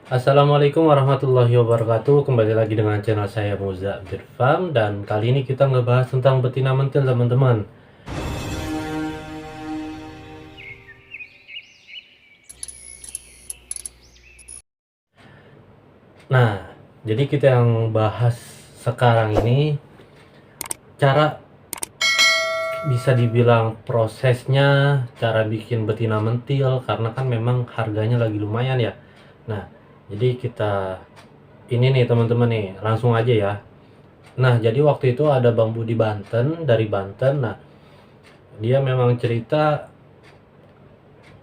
Assalamualaikum warahmatullahi wabarakatuh. Kembali lagi dengan channel saya Moza Birfam, dan kali ini kita ngebahas tentang betina mentil, teman-teman. Nah, jadi kita yang bahas sekarang ini cara bisa dibilang prosesnya, cara bikin betina mentil, karena kan memang harganya lagi lumayan ya. Nah, jadi kita ini nih teman-teman nih, langsung aja ya. Nah, jadi waktu itu ada Bang Budi Banten dari Banten. Nah, dia memang cerita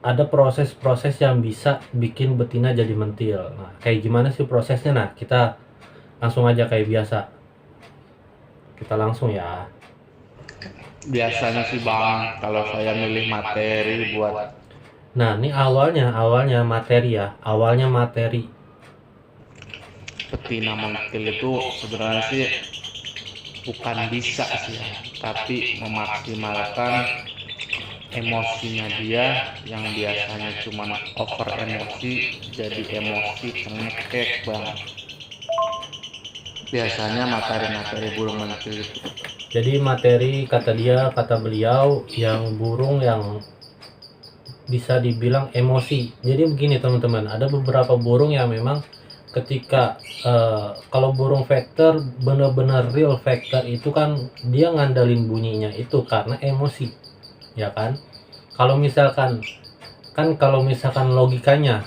ada proses-proses yang bisa bikin betina jadi mentil. Nah, kayak gimana sih prosesnya? Nah, kita langsung aja kayak biasa. Kita langsung ya. Biasanya sih Bang, kalau saya milih materi buat Nah, ini awalnya materi ya. Awalnya materi. betina mentil itu sebenarnya sih bukan bisa sih ya, tapi memaksimalkan emosinya dia yang biasanya cuma over emosi jadi emosi cengekek Bang. Biasanya materi-materi burung mentil itu. Jadi materi kata dia, kata beliau, yang burung yang bisa dibilang emosi. Jadi begini teman-teman, ada beberapa burung yang memang ketika kalau burung vector benar-benar real vector itu kan dia ngandalin bunyinya itu karena emosi, ya kan? Kalau misalkan kalau misalkan logikanya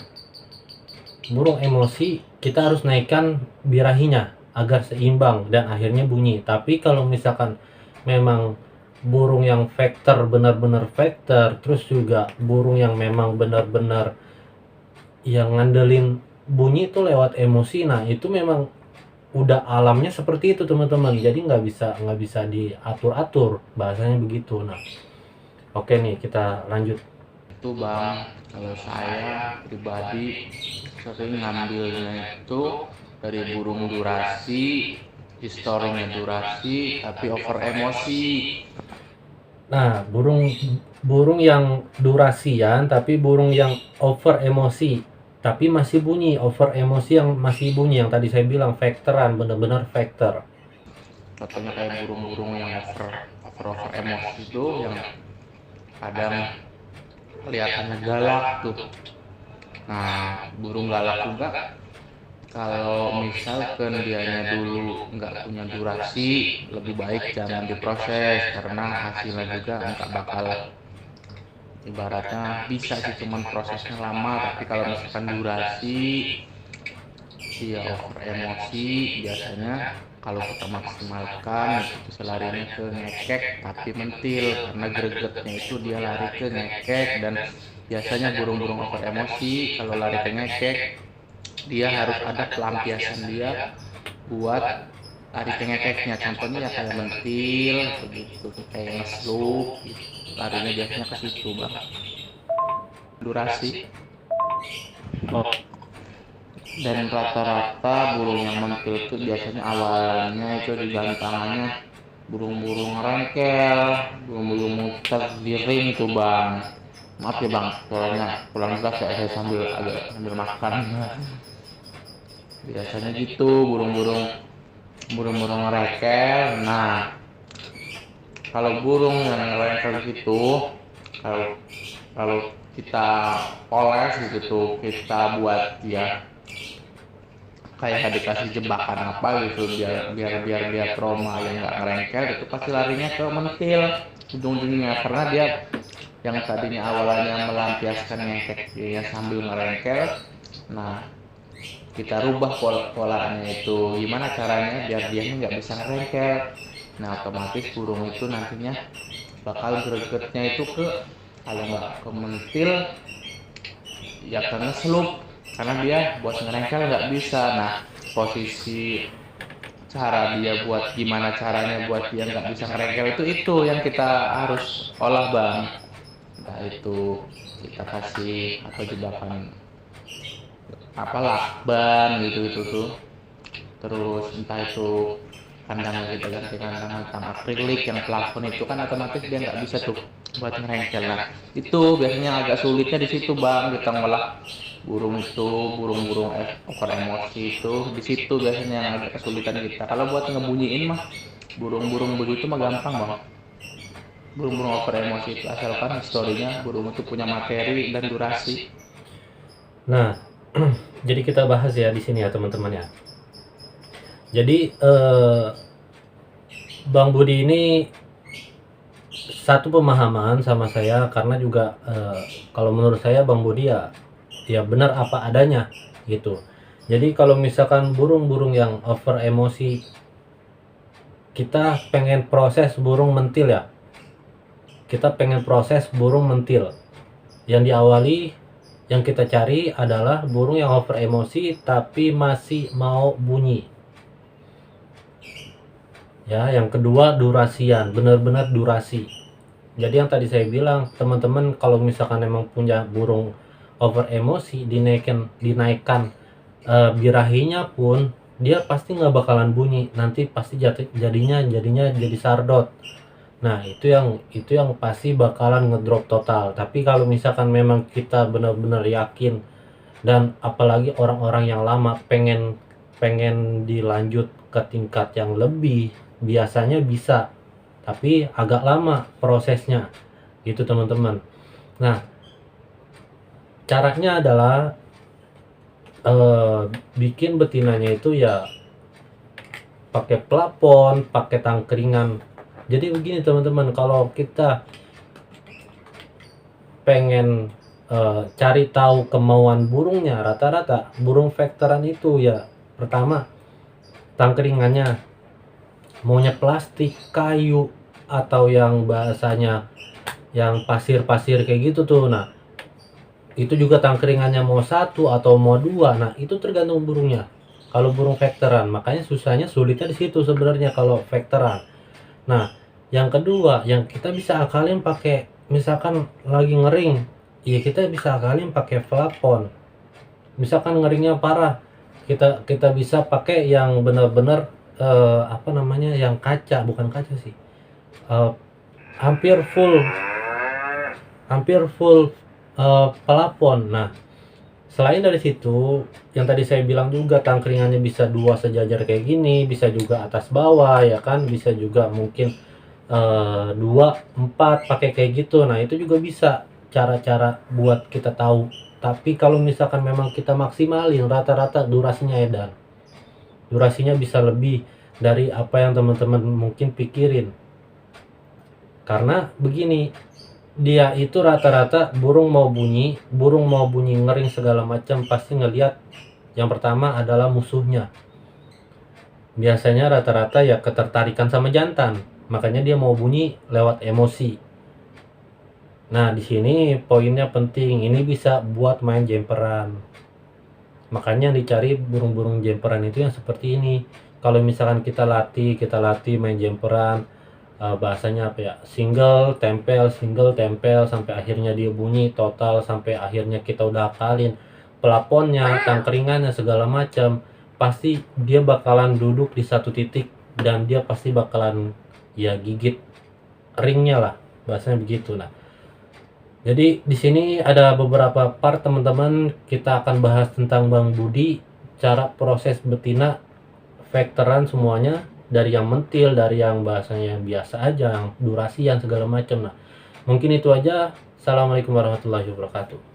burung emosi, kita harus naikkan birahinya agar seimbang dan akhirnya bunyi. Tapi kalau misalkan memang burung yang vector benar-benar vector, terus juga burung yang memang benar-benar yang ngandelin bunyi itu lewat emosi, nah itu memang udah alamnya seperti itu teman-teman. Jadi nggak bisa diatur-atur, bahasanya begitu. Nah, oke nih, kita lanjut. Itu Bang, kalau saya pribadi sering ngambilnya itu dari burung durasi, historinya durasi, tapi over emosi. Nah, burung burung yang durasian tapi burung yang over emosi tapi masih bunyi. Over emosi yang masih bunyi, yang tadi saya bilang vektoran, bener-bener vektor. Contohnya kayak burung-burung yang over emosi itu yang kadang kelihatannya galak tuh. Nah, burung galak juga kalau misalkan dianya dulu nggak punya durasi, lebih baik jangan diproses karena hasilnya juga nggak bakal, ibaratnya bisa sih cuman prosesnya lama, tapi kalau misalkan durasi dia over emosi biasanya kalau kita maksimalkan itu selarinya ke ngekek tapi mentil, karena gregetnya itu dia lari ke ngekek. Dan biasanya burung-burung over emosi kalau lari ke ngekek dia harus ada pelampiasan dia buat lari ke ngekeknya. Contohnya ya kayak mentil begitu, kayak ngesluk gitu. Larinya biasanya ke situ Bang. Durasi. Oh, Dan rata-rata burung yang mentil itu biasanya awalnya itu digantangannya burung-burung rengkel, burung-burung muter di ring itu Bang. Maaf ya Bang, soalnya pulang juga saya sambil makan. Biasanya gitu burung-burung rengkel. Nah, kalau burung yang rengkel gitu, kalau kalau kita poles gitu, kita buat dia kayak dikasih jebakan apa gitu biar biar biar biar trauma yang nggak ngerengkel itu pasti larinya ke mentil ujung-ujungnya, karena dia yang tadinya awalnya melampiaskan ngekeknya sambil ngerengkel. Nah, kita rubah polanya itu gimana caranya biar dia nggak bisa ngerengkel. Nah, otomatis burung itu nantinya bakal gregetnya itu ke, kalau nggak ke mentil ya ke ngesluk, karena dia buat ngerengkel nggak bisa. Nah, posisi cara dia buat gimana caranya buat dia nggak bisa ngerengkel itu yang kita harus olah Bang. Entah itu kita kasih apa jebakan apa lakban gitu itu tuh, terus entah itu kandang kita ganti kandang hitam akrilik yang plafon itu kan otomatis dia nggak bisa tuh buat ngerengkel. Nah, itu biasanya agak sulitnya di situ Bang, kita ngolah burung itu, burung-burung over emosi itu di situ biasanya yang agak kesulitan kita. Kalau buat ngebunyiin mah burung-burung begitu mah gampang bang. Burung-burung over emosi itu asalkan historinya burung itu punya materi dan durasi. Nah, jadi kita bahas ya di sini ya teman-teman ya. Jadi Bang Budi ini satu pemahaman sama saya, karena juga kalau menurut saya Bang Budi ya benar apa adanya gitu. Jadi kalau misalkan burung-burung yang over emosi, kita pengen proses burung mentil ya. Kita pengen proses burung mentil. Yang diawali, yang kita cari adalah burung yang over emosi tapi masih mau bunyi. Ya, yang kedua durasian, benar-benar durasi. Jadi yang tadi saya bilang, teman-teman kalau misalkan memang punya burung over emosi, dinaikkan birahinya pun dia pasti nggak bakalan bunyi, nanti pasti jadinya jadi sardot. Nah, itu yang pasti bakalan ngedrop total. Tapi kalau misalkan memang kita benar-benar yakin, dan apalagi orang-orang yang lama pengen pengen dilanjut ke tingkat yang lebih, biasanya bisa, tapi agak lama prosesnya gitu teman-teman. Nah, caranya adalah bikin betinanya itu ya pakai plafon, pakai tangkringan. Jadi begini teman-teman, kalau kita pengen cari tahu kemauan burungnya, rata-rata burung vektoran itu ya pertama tangkringannya maunya plastik, kayu, atau yang bahasanya yang pasir-pasir kayak gitu tuh. Nah, itu juga tangkringannya mau satu atau mau dua. Nah, itu tergantung burungnya. Kalau burung vektoran, makanya sulitnya di situ sebenarnya kalau vektoran. Nah, yang kedua yang kita bisa akalin pakai, misalkan lagi ngering, ya kita bisa akalin pakai plafon. Misalkan ngeringnya parah, kita bisa pakai yang benar-benar apa namanya, yang kaca, bukan kaca sih, eh, hampir full plafon. Nah, selain dari situ, yang tadi saya bilang juga tangkringannya bisa dua sejajar kayak gini, bisa juga atas bawah ya kan, bisa juga mungkin 2, 4 pakai kayak gitu. Nah, itu juga bisa cara-cara buat kita tahu. Tapi kalau misalkan memang kita maksimalin, rata-rata durasinya edan. Durasinya bisa lebih dari apa yang teman-teman mungkin pikirin. Karena begini, dia itu rata-rata burung mau bunyi ngering segala macam pasti ngelihat yang pertama adalah musuhnya. Biasanya rata-rata ya ketertarikan sama jantan, makanya dia mau bunyi lewat emosi. Nah, di sini poinnya penting, ini bisa buat main jemperan. Makanya yang dicari burung-burung jemperan itu yang seperti ini. Kalau misalkan kita latih main jemperan, bahasanya apa ya, single tempel sampai akhirnya dia bunyi total, sampai akhirnya kita udah akalin plafonnya, tangkringannya segala macam, pasti dia bakalan duduk di satu titik dan dia pasti bakalan ya gigit ringnya lah, bahasanya begitu. Nah, jadi di sini ada beberapa part teman-teman, kita akan bahas tentang Bang Budi, cara proses betina vektoran semuanya, dari yang mentil, dari yang bahasanya yang biasa aja, yang durasi, yang segala macam. Nah, mungkin itu aja. Assalamualaikum warahmatullahi wabarakatuh.